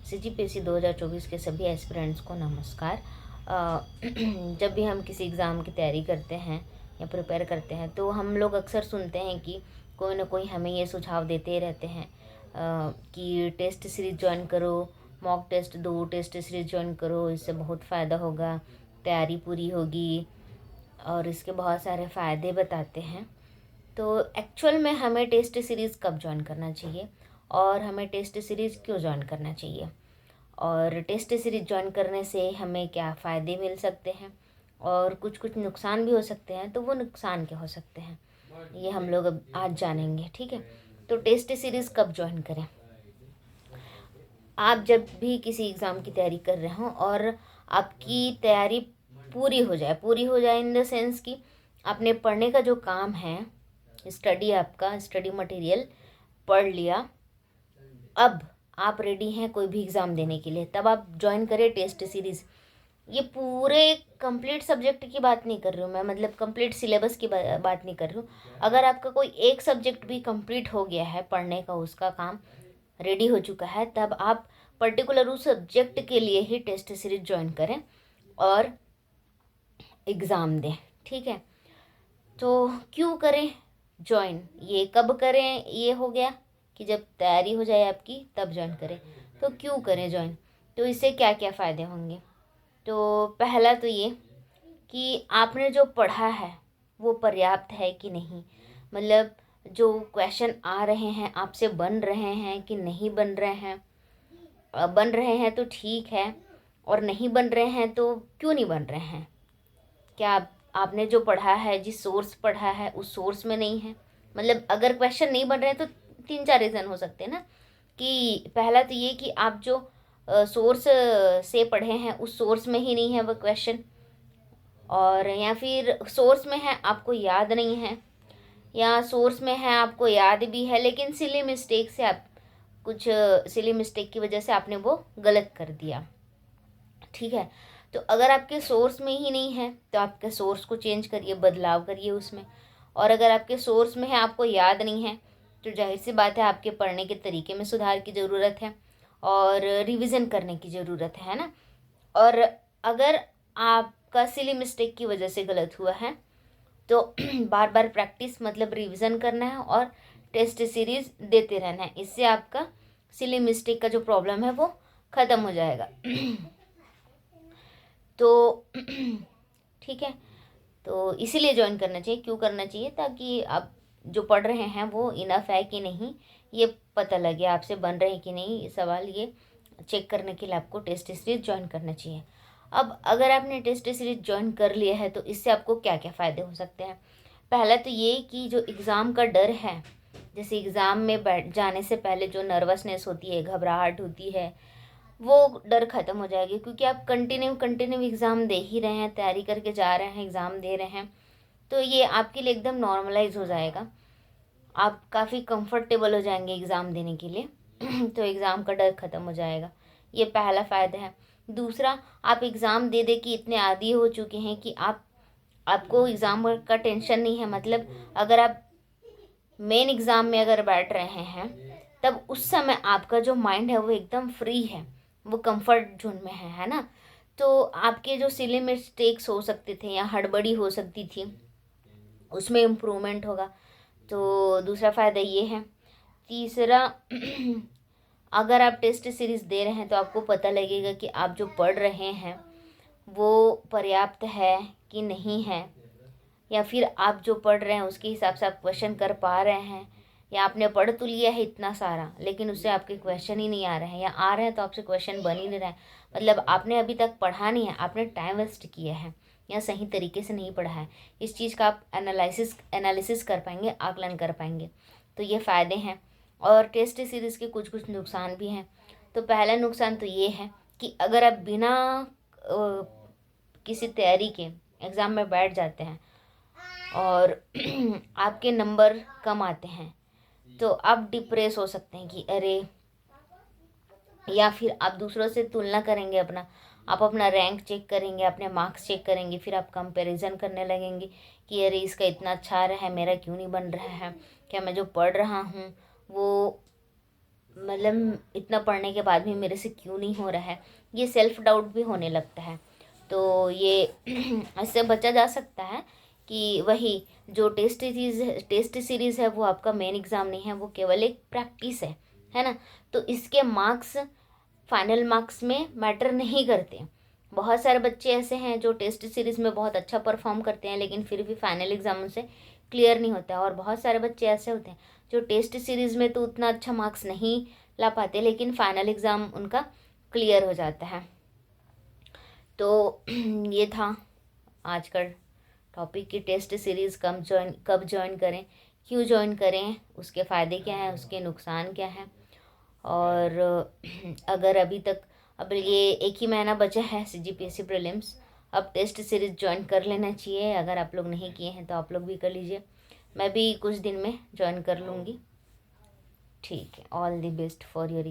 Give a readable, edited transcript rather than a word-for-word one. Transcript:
CGPSC 2024 के सभी aspirants को नमस्कार। जब भी हम किसी एग्ज़ाम की तैयारी करते हैं या प्रिपेयर करते हैं तो हम लोग अक्सर सुनते हैं कि कोई ना कोई हमें ये सुझाव देते रहते हैं कि टेस्ट सीरीज़ ज्वाइन करो, मॉक टेस्ट दो, टेस्ट सीरीज़ ज्वाइन करो, इससे बहुत फ़ायदा होगा, तैयारी पूरी होगी और इसके बहुत सारे फ़ायदे बताते हैं। तो एक्चुअल में हमें टेस्ट सीरीज़ कब ज्वाइन करना चाहिए और हमें टेस्ट सीरीज़ क्यों ज्वाइन करना चाहिए, और टेस्ट सीरीज़ ज्वाइन करने से हमें क्या फ़ायदे मिल सकते हैं और कुछ कुछ नुकसान भी हो सकते हैं, तो वो नुकसान क्या हो सकते हैं ये हम लोग अब आज जानेंगे। ठीक है, तो टेस्ट सीरीज़ कब ज्वाइन करें? आप जब भी किसी एग्ज़ाम की तैयारी कर रहे हो और आपकी तैयारी पूरी हो जाए इन द सेंस कि आपने पढ़ने का जो काम है, स्टडी, आपका स्टडी मटेरियल पढ़ लिया, अब आप रेडी हैं कोई भी एग्ज़ाम देने के लिए, तब आप ज्वाइन करें टेस्ट सीरीज़। ये पूरे कंप्लीट सब्जेक्ट की बात नहीं कर रही हूँ मैं, मतलब कंप्लीट सिलेबस की बात नहीं कर रही हूँ। अगर आपका कोई एक सब्जेक्ट भी कंप्लीट हो गया है पढ़ने का, उसका काम रेडी हो चुका है, तब आप पर्टिकुलर उस सब्जेक्ट के लिए ही टेस्ट सीरीज ज्वाइन करें और एग्ज़ाम दें। ठीक है, तो क्यों करें ज्वाइन, ये कब करें, ये हो गया कि जब तैयारी हो जाए आपकी तब ज्वाइन करें। तो क्यों करें ज्वाइन, तो इससे क्या क्या फ़ायदे होंगे? तो पहला तो ये कि आपने जो पढ़ा है वो पर्याप्त है कि नहीं, मतलब जो क्वेश्चन आ रहे हैं आपसे बन रहे हैं कि नहीं बन रहे हैं। बन रहे हैं तो ठीक है, और नहीं बन रहे हैं तो क्यों नहीं बन रहे हैं? क्या आपने जो पढ़ा है, जिस सोर्स पढ़ा है उस सोर्स में नहीं है? मतलब अगर क्वेश्चन नहीं बन रहे हैं तो 3-4 रीज़न हो सकते हैं ना, कि पहला तो ये कि आप जो सोर्स से पढ़े हैं उस सोर्स में ही नहीं है वो क्वेश्चन, और या फिर सोर्स में है आपको याद नहीं है, या सोर्स में है आपको याद भी है लेकिन सिली मिस्टेक से आप कुछ सिली मिस्टेक की वजह से आपने वो गलत कर दिया। ठीक है, तो अगर आपके सोर्स में ही नहीं है तो आपके सोर्स को चेंज करिए, बदलाव करिए उसमें। और अगर आपके सोर्स में है आपको याद नहीं है तो जाहिर सी बात है आपके पढ़ने के तरीके में सुधार की ज़रूरत है और रिवीजन करने की ज़रूरत है ना। और अगर आपका सिली मिस्टेक की वजह से गलत हुआ है तो बार बार प्रैक्टिस, मतलब रिवीजन करना है और टेस्ट सीरीज देते रहना है, इससे आपका सिली मिस्टेक का जो प्रॉब्लम है वो ख़त्म हो जाएगा। तो ठीक है, तो इसीलिए ज्वाइन करना चाहिए। क्यों करना चाहिए? ताकि आप जो पढ़ रहे हैं वो इनफ है कि नहीं ये पता लगे, आपसे बन रहे हैं कि नहीं, ये सवाल ये चेक करने के लिए आपको टेस्ट सीरीज ज्वाइन करना चाहिए। अब अगर आपने टेस्ट सीरीज ज्वाइन कर लिया है तो इससे आपको क्या क्या फ़ायदे हो सकते हैं? पहला तो ये कि जो एग्ज़ाम का डर है, जैसे एग्ज़ाम में बैठ जाने से पहले जो नर्वसनेस होती है, घबराहट होती है, वो डर ख़त्म हो जाएगी, क्योंकि आप कंटिन्यू एग्ज़ाम दे ही रहे हैं, तैयारी करके जा रहे हैं, एग्ज़ाम दे रहे हैं, तो ये आपके लिए एकदम नॉर्मलाइज हो जाएगा। आप काफ़ी कंफर्टेबल हो जाएंगे एग्ज़ाम देने के लिए। तो एग्ज़ाम का डर ख़त्म हो जाएगा, ये पहला फ़ायदा है। दूसरा, आप एग्ज़ाम दे दे के इतने आदी हो चुके हैं कि आपको एग्ज़ाम का टेंशन नहीं है। मतलब अगर आप मेन एग्ज़ाम में अगर बैठ रहे हैं तब उस समय आपका जो माइंड है वो एकदम फ्री है, वो कंफर्ट जोन में है ना। तो आपके जो सिली मिस्टेक्स हो सकते थे या हड़बड़ी हो सकती थी उसमें इम्प्रूवमेंट होगा। तो दूसरा फ़ायदा ये है। तीसरा, अगर आप टेस्ट सीरीज़ दे रहे हैं तो आपको पता लगेगा कि आप जो पढ़ रहे हैं वो पर्याप्त है कि नहीं है, या फिर आप जो पढ़ रहे हैं उसके हिसाब से आप क्वेश्चन कर पा रहे हैं, या आपने पढ़ तो लिया है इतना सारा लेकिन उससे आपके क्वेश्चन ही नहीं आ रहे हैं, या आ रहे हैं तो आपसे क्वेश्चन बन ही नहीं रहा है। मतलब आपने अभी तक पढ़ा नहीं है, आपने टाइम वेस्ट किया है या सही तरीके से नहीं पढ़ा है। इस चीज़ का आप एनालिसिस कर पाएंगे, आकलन कर पाएंगे। तो ये फ़ायदे हैं। और टेस्ट सीरीज़ के कुछ कुछ नुकसान भी हैं। तो पहला नुकसान तो ये है कि अगर आप बिना किसी तैयारी के एग्ज़ाम में बैठ जाते हैं और आपके नंबर कम आते हैं तो आप डिप्रेस हो सकते हैं कि अरे, या फिर आप दूसरों से तुलना करेंगे आप अपना रैंक चेक करेंगे, अपने मार्क्स चेक करेंगे, फिर आप कंपैरिजन करने लगेंगे कि अरे इसका इतना अच्छा आ रहा है, मेरा क्यों नहीं बन रहा है, क्या मैं जो पढ़ रहा हूँ वो मतलब इतना पढ़ने के बाद भी मेरे से क्यों नहीं हो रहा है, ये सेल्फ डाउट भी होने लगता है। तो ये इससे बचा जा सकता है कि वही जो टेस्ट सीरीज़ है वो आपका मेन एग्ज़ाम नहीं है, वो केवल एक प्रैक्टिस है ना। तो इसके मार्क्स फाइनल मार्क्स में मैटर नहीं करते। बहुत सारे बच्चे ऐसे हैं जो टेस्ट सीरीज़ में बहुत अच्छा परफॉर्म करते हैं लेकिन फिर भी फाइनल एग्ज़ाम से क्लियर नहीं होता है, और बहुत सारे बच्चे ऐसे होते हैं जो टेस्ट सीरीज़ में तो उतना अच्छा मार्क्स नहीं ला पाते लेकिन फाइनल एग्ज़ाम उनका क्लियर हो जाता है। तो ये था आज का टॉपिक की टेस्ट सीरीज़ कब ज्वाइन करें, क्यों ज्वाइन करें, उसके फ़ायदे क्या हैं, उसके नुकसान क्या हैं। और अगर अभी तक अब ये 1 ही महीना बचा है CGPSC प्रीलिम्स, अब टेस्ट सीरीज़ ज्वाइन कर लेना चाहिए। अगर आप लोग नहीं किए हैं तो आप लोग भी कर लीजिए, मैं भी कुछ दिन में ज्वाइन कर लूँगी। ठीक है, all the best for your